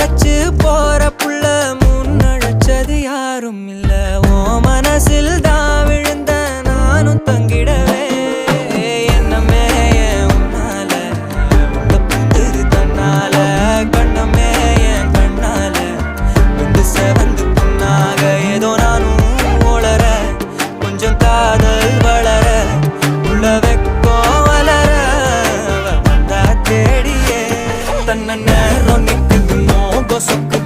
அழைச்சு போற புள்ள முன்னழைச்சது யாரும் இல்ல. ஓ மனசில் தான் விழுந்த நானும் தங்கிடவே என்னமே உன்னால உள்ள புந்துரு தன்னால கண்ணமே என் கண்ணால வந்து செவந்து புண்ணாக ஏதோ நானும் ஓளற கொஞ்சம் காதல் வளர உள்ள வெக்கோ வளர வந்தா தேடியே தன்ன நேரம் நிக்குது மோக சொக்கு